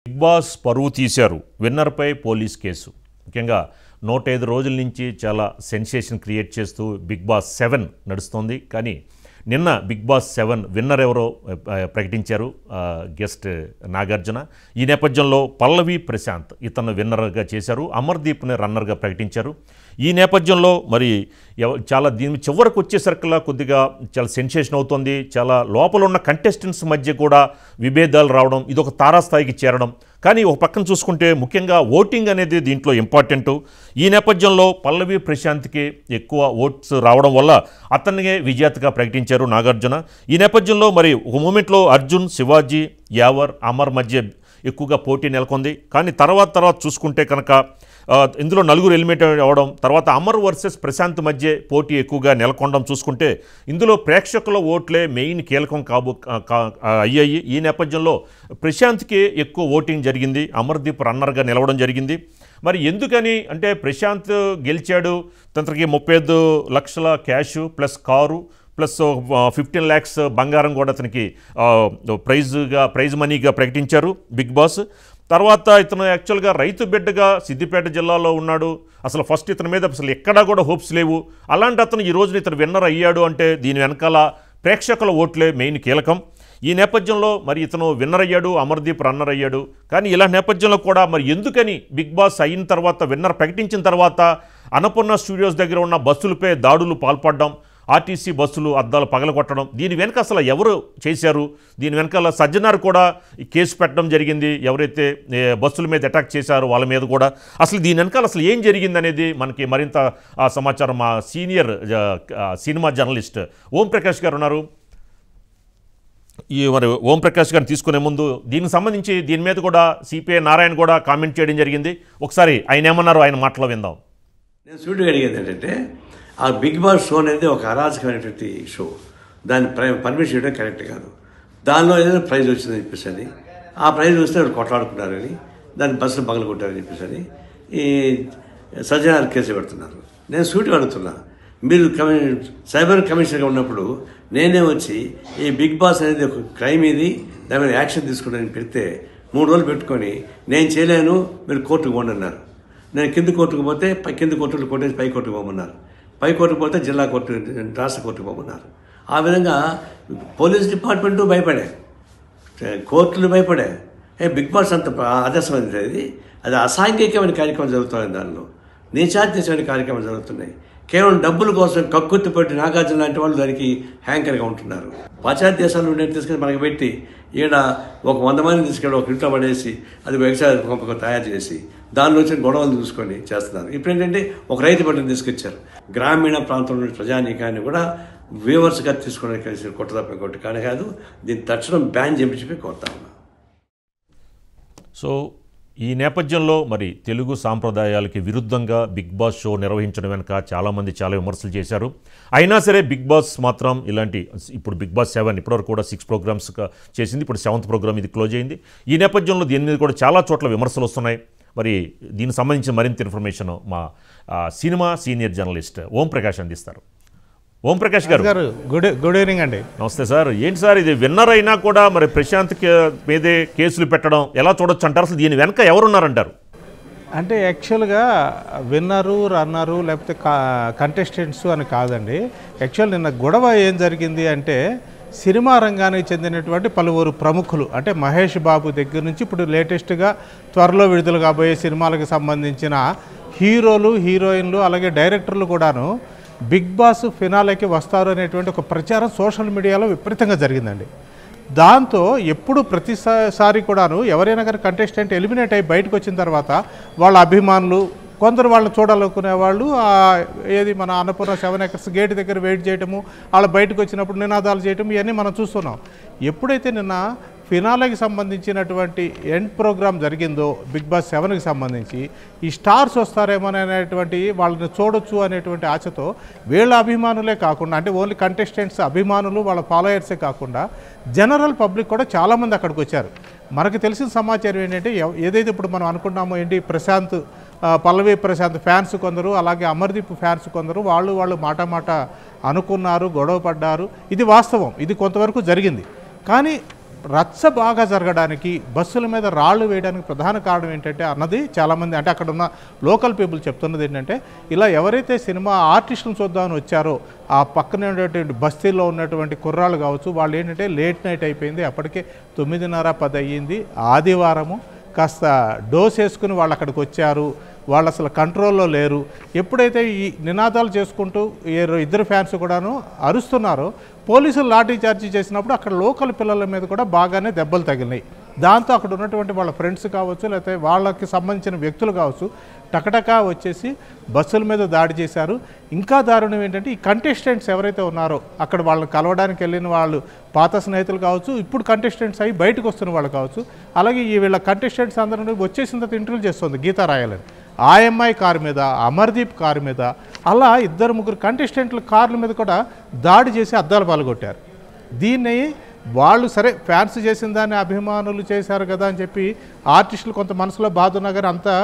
Big boss పరువు తీశారు. విన్నర్పై police case. ముఖ్యంగా 105 రోజుల నుంచి చాలా సెన్సేషన్ క్రియేట్ చేస్తూ బిగ్ బాస్ 7 నడుస్తుంది. కానీ నిన్న బిగ్ బాస్ 7 విన్నర్ ఎవరో ప్రకటించారు, గెస్ట్ నాగార్జున. ఈ నేపథ్యంలో పల్లవి ప్రశాంత్ ఇతను విన్నర్గా చేశారు, అమర్దీప్ని రన్నర్గా ప్రకటించారు. ఈ నేపథ్యంలో మరి చాలా దీని చివరకు వచ్చేసరికల్లా కొద్దిగా చాలా సెన్సేషన్ అవుతుంది. చాలా లోపల ఉన్న కంటెస్టెంట్స్ మధ్య కూడా విభేదాలు రావడం, ఇది ఒక తారాస్థాయికి చేరడం. కానీ ఒక పక్కన చూసుకుంటే ముఖ్యంగా ఓటింగ్ అనేది దీంట్లో ఇంపార్టెంటు. ఈ నేపథ్యంలో పల్లవి ప్రశాంత్కి ఎక్కువ ఓట్స్ రావడం వల్ల అతన్నే విజేతగా ప్రకటించారు నాగార్జున. ఈ నేపథ్యంలో మరి ఒక మూమెంట్లో అర్జున్, శివాజీ, యావర్, అమర్ మధ్య ఎక్కువగా పోటీ నెలకొంది. కానీ తర్వాత చూసుకుంటే కనుక ఇందులో నలుగురు ఎలిమినేట్ అవ్వడం, తర్వాత అమర్ వర్సెస్ ప్రశాంత్ మధ్య పోటీ ఎక్కువగా నెలకొనడం చూసుకుంటే ఇందులో ప్రేక్షకుల ఓట్లే మెయిన్ కీలకం అయ్యాయి. ఈ నేపథ్యంలో ప్రశాంత్కి ఎక్కువ ఓటింగ్ జరిగింది, అమర్దీప్ రన్నర్గా నిలవడం జరిగింది. మరి ఎందుకని అంటే ప్రశాంత్ గెలిచాడు, తనకి 35 లక్షల cash plus car plus 15 lakhs బంగారం కూడా అతనికి ప్రైజ్ మనీగా ప్రకటించారు బిగ్ బాస్. తర్వాత ఇతను యాక్చువల్గా రైతు బిడ్డగా సిద్దిపేట జిల్లాలో ఉన్నాడు. అసలు ఫస్ట్ ఇతని మీద అసలు ఎక్కడా కూడా హోప్స్ లేవు. అలాంటి అతను ఈ రోజున ఇతను విన్నర్ అయ్యాడు అంటే దీని వెనకాల ప్రేక్షకుల ఓట్లే మెయిన్ కీలకం. ఈ నేపథ్యంలో మరి ఇతను విన్నర్ అయ్యాడు, అమర్దీప్ రన్నర్ అయ్యాడు. కానీ ఇలా నేపథ్యంలో కూడా మరి ఎందుకని బిగ్ బాస్ అయిన తర్వాత విన్నర్ ప్రకటించిన తర్వాత అన్నపూర్ణ స్టూడియోస్ దగ్గర ఉన్న బస్సులపై దాడులు పాల్పడడం, ఆర్టీసీ బస్సులు అద్దాలు పగలగొట్టడం, దీని వెనక అసలు ఎవరు చేశారు? దీని వెనకాల సజ్జనార్ కూడా కేసు పెట్టడం జరిగింది. ఎవరైతే బస్సుల మీద అటాక్ చేశారో వాళ్ళ మీద కూడా. అసలు దీని వెనకాల అసలు ఏం జరిగిందనేది మనకి మరింత సమాచారం మా సీనియర్ సినిమా జర్నలిస్ట్ ఓంప్రకాష్ గారు ఉన్నారు. మరి ఓంప్రకాష్ గారిని తీసుకునే ముందు దీనికి సంబంధించి దీని మీద కూడా సిపిఐ నారాయణ కూడా కామెంట్ చేయడం జరిగింది. ఒకసారి ఆయన ఏమన్నారు, ఆయన మాటలో విందాం. నేను సూటిగా అడిగేది ఏంటంటే, ఆ బిగ్ బాస్ షో అనేది ఒక అరాచకమైనటువంటి షో. దాన్ని పర్మిషన్ చేయడం కరెక్ట్ కాదు. దానిలో ఏదైనా ప్రైజ్ వచ్చిందని చెప్పేసి ఆ ప్రైజ్ వస్తే వాళ్ళు కొట్లాడుకున్నారని, దాన్ని బస్సులు పగలు కొట్టారని చెప్పేసి ఈ సజ్జనార్ కేసు పెడుతున్నారు. నేను సూటిగా అడుగుతున్నా, మీరు సైబర్ కమిషనర్గా ఉన్నప్పుడు నేనే వచ్చి ఈ బిగ్ బాస్ అనేది ఒక క్రైమ్, ఇది దాని మీద యాక్షన్ తీసుకోవడానికి పెడితే 3 రోజులు పెట్టుకొని నేను చేయలేను, మీరు కోర్టుకు పోండి అన్నారు. నేను కింద కోర్టుకు పోతే కింద కోర్టులు కొట్టేసి పై కోర్టుకు పోమన్నారు. పై కోర్టుకు పోతే జిల్లా కోర్టు, రాష్ట్ర కోర్టుకు పోమన్నారు. ఆ విధంగా పోలీస్ డిపార్ట్మెంటు భయపడే, కోర్టులు భయపడే. బిగ్ బాస్ అంత ఆదర్శమైనది, అది అసాంఘికమైన కార్యక్రమం జరుగుతుంది. దానిలో నీచాత్యమైన కార్యక్రమాలు జరుగుతున్నాయి. కేవలం డబ్బుల కోసం కక్కుర్తి పెట్టి నాగార్జున లాంటి వాళ్ళు దానికి హ్యాంకర్గా ఉంటున్నారు. పాశ్చాత్య దేశాల నుండి తీసుకొని మనకి పెట్టి ఈడ ఒక 100 మందిని తీసుకెళ్ళి ఒక ఇంట్లో పడేసి అది వ్యవసాయ పంపకం తయారు చేసి దానిలో వచ్చిన గొడవలు చూసుకొని చేస్తున్నారు. ఇప్పుడు ఏంటంటే ఒక రైతు బిడ్డను తీసుకొచ్చారు. గ్రామీణ ప్రాంతంలో ప్రజానీకాన్ని కూడా వ్యూవర్స్గా తీసుకోవడానికి కలిసి కొట్టదప్ప కొట్టి కానీ కాదు, దీన్ని తక్షణం బ్యాన్ చేయించి కోరుతా ఉన్నా. సో ఈ నేపథ్యంలో మరి తెలుగు సాంప్రదాయాలకి విరుద్ధంగా బిగ్ బాస్ షో నిర్వహించడం వెనుక చాలామంది చాలా విమర్శలు చేశారు. అయినా సరే బిగ్ బాస్ మాత్రం ఇలాంటి, ఇప్పుడు బిగ్ బాస్ 7 ఇప్పటివరకు కూడా 6 ప్రోగ్రామ్స్ చేసింది. ఇప్పుడు 7th ప్రోగ్రామ్ ఇది క్లోజ్ అయింది. ఈ నేపథ్యంలో దీని మీద కూడా చాలా చోట్ల విమర్శలు వస్తున్నాయి. మరి దీనికి సంబంధించిన మరింత ఇన్ఫర్మేషన్ మా సినిమా సీనియర్ జర్నలిస్ట్ ఓంప్రకాష్ అందిస్తారు. ఓంప్రకాష్ గారు గుడ్ ఈవినింగ్ అండి. నమస్తే సార్. ఏంటి సార్ ఇది విన్నర్ అయినా కూడా మరి ప్రశాంత్ మీదే కేసులు పెట్టడం ఎలా చూడొచ్చు అంటారు? అసలు దీని వెనక ఎవరున్నారంటారు? అంటే యాక్చువల్గా విన్నరు, రన్నరు లేకపోతే కంటెస్టెంట్స్ అని కాదండి. యాక్చువల్ నిన్న గొడవ ఏం జరిగింది అంటే, సినిమా రంగానికి చెందినటువంటి పలువురు ప్రముఖులు, అంటే మహేష్ బాబు దగ్గర నుంచి ఇప్పుడు లేటెస్ట్గా త్వరలో విడుదల కాబోయే సినిమాలకు సంబంధించిన హీరోలు, హీరోయిన్లు అలాగే డైరెక్టర్లు కూడాను బిగ్ బాస్ ఫినాలేకి వస్తారు అనేటువంటి ఒక ప్రచారం సోషల్ మీడియాలో విపరీతంగా జరిగిందండి. దాంతో ఎప్పుడు ప్రతిసారి కూడాను ఎవరైనా కానీ కంటెస్టెంట్ ఎలిమినేట్ అయ్యి బయటకు వచ్చిన తర్వాత వాళ్ళ అభిమానులు, కొందరు వాళ్ళని చూడాలనుకునే వాళ్ళు ఏది మన అన్నపూర్ణ 7 acres గేట్ దగ్గర వెయిట్ చేయటము, వాళ్ళు బయటకు వచ్చినప్పుడు నినాదాలు చేయటం, ఇవన్నీ మనం చూస్తున్నాం. ఎప్పుడైతే నిన్న ఫినాలేకి సంబంధించినటువంటి ఎండ్ ప్రోగ్రామ్ జరిగిందో బిగ్ బాస్ 7కి సంబంధించి, ఈ స్టార్స్ వస్తారేమోననేటువంటి వాళ్ళని చూడొచ్చు అనేటువంటి ఆశతో వీళ్ళ అభిమానులే కాకుండా, అంటే ఓన్లీ కంటెస్టెంట్స్ అభిమానులు వాళ్ళ ఫాలోయర్సే కాకుండా జనరల్ పబ్లిక్ కూడా చాలామంది అక్కడికి వచ్చారు. మనకు తెలిసిన సమాచారం ఏంటంటే, ఏదైతే ఇప్పుడు మనం అనుకున్నామో ఏంటి, ప్రశాంత్ పల్లవి ప్రశాంత్ ఫ్యాన్స్ కొందరు, అలాగే అమర్దీప్ ఫ్యాన్స్ కొందరు వాళ్ళు మాట అనుకున్నారు, గొడవ పడ్డారు. ఇది వాస్తవం, ఇది కొంతవరకు జరిగింది. కానీ రచ్చ బాగా జరగడానికి బస్సుల మీద రాళ్ళు వేయడానికి ప్రధాన కారణం ఏంటంటే అన్నది చాలామంది అంటే అక్కడ ఉన్న లోకల్ పీపుల్ చెప్తున్నది ఏంటంటే ఇలా ఎవరైతే సినిమా ఆర్టిస్టులను చూద్దామని వచ్చారో ఆ పక్కన ఉన్నటువంటి బస్తీల్లో ఉన్నటువంటి కుర్రాళ్ళు కావచ్చు వాళ్ళు ఏంటంటే లేట్ నైట్ అయిపోయింది, అప్పటికే 9:30, 10 అయ్యింది, ఆదివారము కాస్త డోస్ వేసుకుని వాళ్ళు అక్కడికి వచ్చారు, వాళ్ళు అసలు కంట్రోల్లో లేరు. ఎప్పుడైతే ఈ నినాదాలు చేసుకుంటూ ఇద్దరు ఫ్యాన్స్ కూడాను అరుస్తున్నారో పోలీసులు లాఠీ చార్జీ చేసినప్పుడు అక్కడ లోకల్ పిల్లల మీద కూడా బాగానే దెబ్బలు తగిలినాయి. దాంతో అక్కడ ఉన్నటువంటి వాళ్ళ ఫ్రెండ్స్ కావచ్చు లేకపోతే వాళ్ళకి సంబంధించిన వ్యక్తులు కావచ్చు టకటకా వచ్చేసి బస్సుల మీద దాడి చేశారు. ఇంకా దారుణం ఏంటంటే ఈ కంటెస్టెంట్స్ ఎవరైతే ఉన్నారో అక్కడ వాళ్ళని కలవడానికి వెళ్ళిన వాళ్ళు పాత స్నేహితులు కావచ్చు, ఇప్పుడు కంటెస్టెంట్స్ అయ్యి బయటకు వస్తున్న వాళ్ళు కావచ్చు, అలాగే ఈ వీళ్ళ కంటెస్టెంట్స్ అందరూ వచ్చేసిన తర్వాత ఇంటర్వ్యూ చేస్తుంది గీతా రాయాలని ఆ అమ్మాయి కారు మీద, అమర్దీప్ కారు మీద, అలా 2-3 కంటెస్టెంట్ల కార్ల మీద కూడా దాడి చేసి అద్దాలు పాల్గొట్టారు. దీన్ని వాళ్ళు సరే ఫ్యాన్స్ చేసిన దాన్ని అభిమానులు చేశారు కదా అని చెప్పి ఆర్టిస్టులు కొంత మనసులో బాధ ఉన్నా కానీ అంతా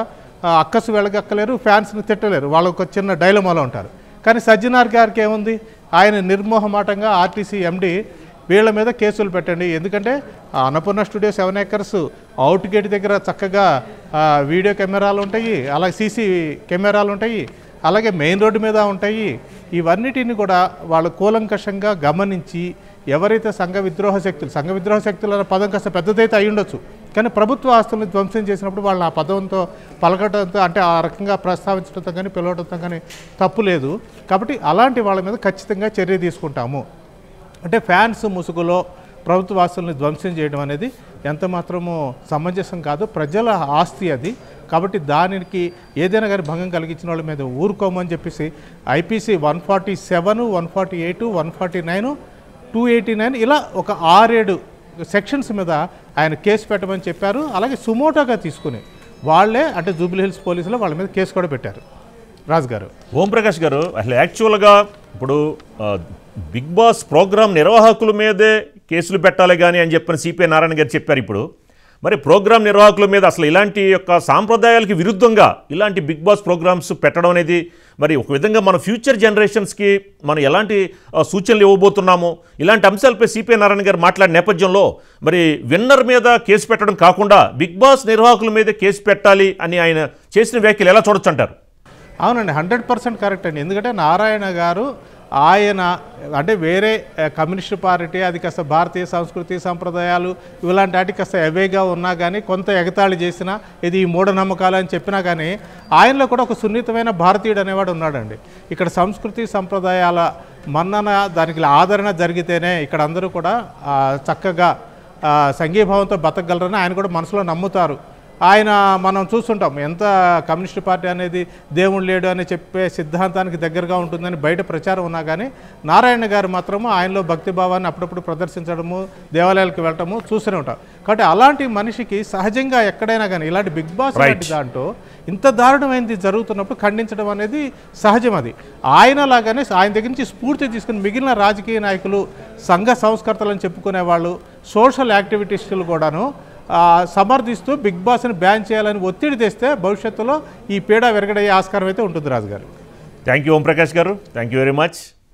అక్కసు వెళ్ళగక్కలేరు, ఫ్యాన్స్ని తిట్టలేరు, వాళ్ళు ఒక చిన్న డైలమాలో ఉంటారు. కానీ సజ్జనార్ గారికి ఏముంది, ఆయన నిర్మోహమాటంగా ఆర్టీసీ ఎండి వీళ్ళ మీద కేసులు పెట్టండి, ఎందుకంటే Annapurna studio 7 acres out gate దగ్గర చక్కగా వీడియో కెమెరాలు ఉంటాయి, అలాగే సీసీ కెమెరాలు ఉంటాయి, అలాగే మెయిన్ రోడ్డు మీద ఉంటాయి. ఇవన్నిటిని కూడా వాళ్ళు కూలంకషంగా గమనించి ఎవరైతే సంఘ విద్రోహ శక్తులు అనే పదం కాస్త పెద్దదైతే అయి ఉండొచ్చు, కానీ ప్రభుత్వ ఆస్తులను ధ్వంసం చేసినప్పుడు వాళ్ళని ఆ పదంతో పలకడంతో అంటే ఆ రకంగా ప్రస్తావించడంతో కానీ పిలవడంతో కానీ తప్పు లేదు. కాబట్టి అలాంటి వాళ్ళ మీద ఖచ్చితంగా చర్య తీసుకుంటాము. అంటే ఫ్యాన్స్ ముసుగులో ప్రభుత్వ ఆస్తుల్ని ధ్వంసం చేయడం అనేది ఎంత మాత్రమూ సమంజసం కాదు, ప్రజల ఆస్తి అది. కాబట్టి దానికి ఏదైనా కానీ భంగం కలిగించిన వాళ్ళ మీద ఊరుకోమని చెప్పేసి IPC 147, 148, 149, 289 ఇలా ఒక 6-7 సెక్షన్స్ మీద ఆయన కేసు పెట్టమని చెప్పారు. అలాగే సుమోటోగా తీసుకుని వాళ్ళే అంటే జూబ్లీ హిల్స్ పోలీసులు వాళ్ళ మీద కేసు కూడా పెట్టారు. రాజు గారు, ఓంప్రకాష్ గారు, అసలు యాక్చువల్గా ఇప్పుడు బిగ్ బాస్ ప్రోగ్రాం నిర్వాహకుల మీదే కేసులు పెట్టాలి కానీ అని చెప్పని సిపిఐ నారాయణ గారు చెప్పారు. ఇప్పుడు మరి ప్రోగ్రాం నిర్వాహకుల మీద అసలు ఇలాంటి యొక్క సాంప్రదాయాలకి విరుద్ధంగా ఇలాంటి బిగ్ బాస్ ప్రోగ్రామ్స్ పెట్టడం అనేది మరి ఒక విధంగా మన ఫ్యూచర్ జనరేషన్స్కి మనం ఎలాంటి సూచనలు ఇవ్వబోతున్నామో ఇలాంటి అంశాలపై సిపిఐ నారాయణ గారు మాట్లాడిన నేపథ్యంలో మరి విన్నర్ మీద కేసు పెట్టడం కాకుండా బిగ్ బాస్ నిర్వాహకుల మీద కేసు పెట్టాలి అని ఆయన చేసిన వ్యాఖ్యలు ఎలా చూడొచ్చు అంటారు? అవునండి, 100% కరెక్ట్ అండి. ఎందుకంటే నారాయణ గారు ఆయన అంటే వేరే కమ్యూనిస్ట్ పార్టీ అది కాస్త భారతీయ సంస్కృతి సంప్రదాయాలు ఇలాంటి వాటికి కాస్త అవేగా ఉన్నా కానీ కొంత ఎగతాళి చేసినా ఇది ఈ మూఢనమ్మకాలు అని చెప్పినా కానీ ఆయనలో కూడా ఒక సున్నితమైన భారతీయుడు అనేవాడు ఉన్నాడండి. ఇక్కడ సంస్కృతి సంప్రదాయాల మన్నన దానికి ఆదరణ జరిగితేనే ఇక్కడ అందరూ కూడా చక్కగా సంఘీభావంతో బతకగలరని ఆయన కూడా మనసులో నమ్ముతారు. ఆయన మనం చూస్తుంటాం ఎంత కమ్యూనిస్ట్ పార్టీ అనేది దేవుడు లేడు అని చెప్పే సిద్ధాంతానికి దగ్గరగా ఉంటుందని బయట ప్రచారం ఉన్నా కానీ నారాయణ గారు మాత్రము ఆయనలో భక్తిభావాన్ని అప్పుడప్పుడు ప్రదర్శించడము, దేవాలయాలకు వెళ్ళటము చూస్తూనే ఉంటాం. కాబట్టి అలాంటి మనిషికి సహజంగా ఎక్కడైనా కానీ ఇలాంటి బిగ్ బాస్ లాంటి దాంట్లో ఇంత దారుణమైనది జరుగుతున్నప్పుడు ఖండించడం అనేది సహజం. అది ఆయనలాగానే ఆయన దగ్గర నుంచి స్ఫూర్తి తీసుకుని మిగిలిన రాజకీయ నాయకులు, సంఘ సంస్కర్తలను చెప్పుకునే వాళ్ళు, సోషల్ యాక్టివిటీస్టులు కూడాను సమర్థిస్తూ బిగ్ బాస్ని బ్యాన్ చేయాలని ఒత్తిడి తెస్తే భవిష్యత్తులో ఈ పీడ విరగడయ్యే ఆస్కారం అయితే ఉంటుంది. రాజుగారు, థ్యాంక్ యూ ఓంప్రకాష్ గారు, థ్యాంక్ యూ వెరీ మచ్.